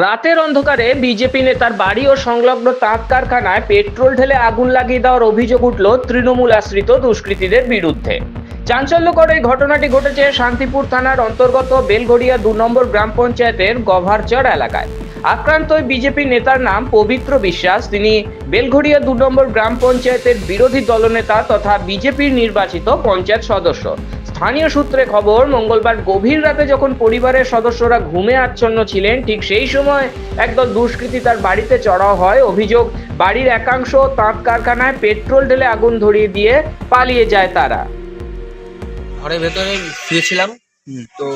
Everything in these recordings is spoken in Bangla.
রাতের অন্ধকারে বিজেপি নেতার বাড়ি ও সংলগ্ন তাঁত কারখানায় পেট্রোল ঢেলে আগুন লাগিয়ে দেওয়ার অভিযোগ উঠল তৃণমূল আশ্রিত দুষ্কৃতীদের বিরুদ্ধে। চাঞ্চল্যকর এই ঘটনাটি ঘটেছে শান্তিপুর থানার অন্তর্গত বেলঘড়িয়া ২ নম্বর গ্রাম পঞ্চায়েতের গভারচর এলাকায়। আক্রান্ত ওই বিজেপি নেতার নাম পবিত্র বিশ্বাস। তিনি বেলঘড়িয়া ২ নম্বর গ্রাম পঞ্চায়েতের বিরোধী দলনেতা তথা বিজেপির নির্বাচিত পঞ্চায়েত সদস্য। স্থানীয় সূত্রে খবর, মঙ্গলবার গভীর রাতে যখন পরিবারের সদস্যরা ঘুমে আচ্ছন্ন ছিলেন, ঠিক সেই সময় একদল দুষ্কৃতী তার বাড়িতে চড়াও হয়। অভিযোগ, বাড়ির একাংশ তাঁত কারখানায় পেট্রোল ঢেলে আগুন ধরিয়ে দিয়ে পালিয়ে যায় তারা। ঘরের ভেতরে শুয়েছিলাম, তো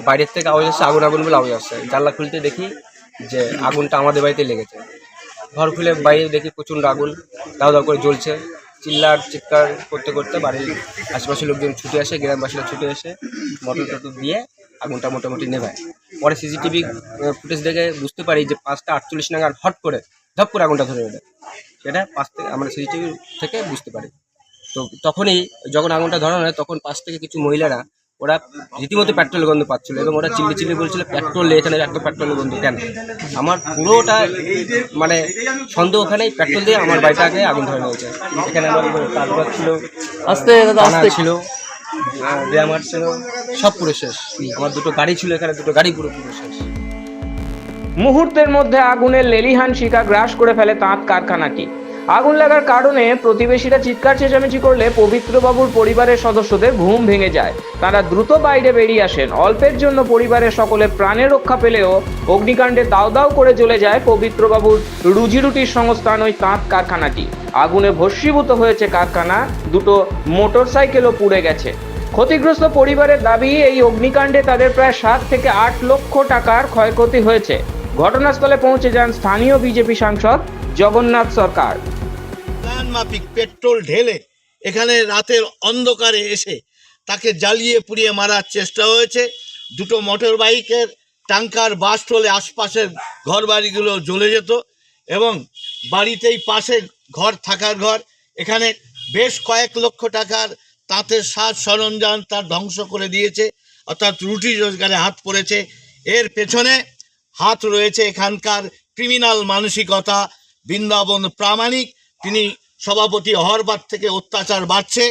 বাইরের থেকে আওয়াজ আসছে, আগুন আগুন বলে আওয়াজ আসছে। জানলা খুলতে দেখি যে আগুনটা আমাদের বাড়িতে লেগেছে। ঘর খুলে বাইরে দেখি প্রচণ্ড আগুন দাও দাও করে জ্বলছে। চিল্লার চিৎকার করতে করতে বাড়ির আশেপাশের লোকজন ছুটে আসে, গ্রামবাসীরা ছুটে এসে মোটর টোটর দিয়ে আগুনটা মোটামুটি নেভায়। পরে সিসিটিভি ফুটেজ দেখে বুঝতে পারি যে 5টা 48 নাগাদ হট করে ধপ করে আগুনটা ধরে ওঠে। সেটা পাশ থেকে আমরা সিসিটিভি থেকে বুঝতে পারি। তো তখনই যখন আগুনটা ধরানো হয়, তখন পাশ থেকে কিছু মহিলারা ওরা রীতিমতো পেট্রোল গন্ধ পাচ্ছিল এবং ওরা চিল্লি বলছিল, পেট্রোল এখানে এত পেট্রোল গন্ধ কেন? আমার পুরোটা মানে সন্দেহ ওখানেই পেট্রোল দিয়ে আমার বাড়িটাকে আগুন ধরে নিয়েছে। এখানে আমার কাজবাজ ছিল, আস্তে ছিল, আমার ছিল, সব পুরো শেষ। আমার 2টো গাড়ি ছিল, এখানে 2টো গাড়ি পুরো শেষ। মুহূর্তের মধ্যে আগুনের লেলিহান শিখা গ্রাস করে ফেলে তাঁত কারখানাটি। আগুন লাগার কারণে প্রতিবেশীরা চিৎকার চেঁচামেচি করলে পবিত্রবাবুর পরিবারের সদস্যদের ঘুম ভেঙে যায়। তারা দ্রুত বাইরে বেরিয়ে আসেন। অল্পের জন্য পরিবারের সকলে প্রাণের রক্ষা পেলেও অগ্নিকাণ্ডে দাউ দাউ করে জ্বলে যায় পবিত্রবাবুর রুজিরুটির সংস্থান ওই তাঁত কারখানাটি। আগুনে ভস্মীভূত হয়েছে কারখানা, 2টো মোটরসাইকেলও পুড়ে গেছে। ক্ষতিগ্রস্ত পরিবারের দাবি, এই অগ্নিকাণ্ডে তাদের প্রায় 7 থেকে 8 লক্ষ টাকার ক্ষয়ক্ষতি হয়েছে। ঘটনাস্থলে পৌঁছে যান স্থানীয় বিজেপি সাংসদ জগন্নাথ সরকার। মাফিক পেট্রোল ঢেলে এখানে রাতের অন্ধকারে এসে তাকে জ্বালিয়ে পুড়িয়ে মারার চেষ্টা হয়েছে। 2টো মোটর বাইকের ট্যাঙ্কার বাস্ট হলে আশপাশের ঘর বাড়িগুলো জ্বলে যেত এবং বাড়িতেই পাশে ঘর থাকার ঘর, এখানে বেশ কয়েক লক্ষ টাকার তাঁতের সাজ সরঞ্জাম তার ধ্বংস করে দিয়েছে, অর্থাৎ রুটি রোজগারে হাত পড়েছে। এর পেছনে হাত রয়েছে এখানকার ক্রিমিনাল মানসিকতা। বৃন্দাবন প্রামাণিক, তিনি সভাপতি হওয়ার পর থেকে অত্যাচার বাড়ছে।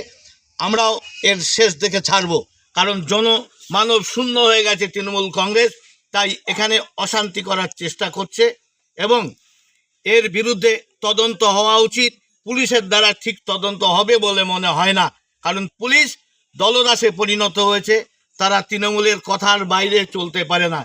আমরাও এর শেষ দেখে ছাড়ব, কারণ জনমানব শূন্য হয়ে গেছে তৃণমূল কংগ্রেস, তাই এখানে অশান্তি করার চেষ্টা করছে এবং এর বিরুদ্ধে তদন্ত হওয়া উচিত। পুলিশের দ্বারা ঠিক তদন্ত হবে বলে মনে হয় না, কারণ পুলিশ দলদাসে পরিণত হয়েছে। তারা তৃণমূলের কথার বাইরে চলতে পারে না।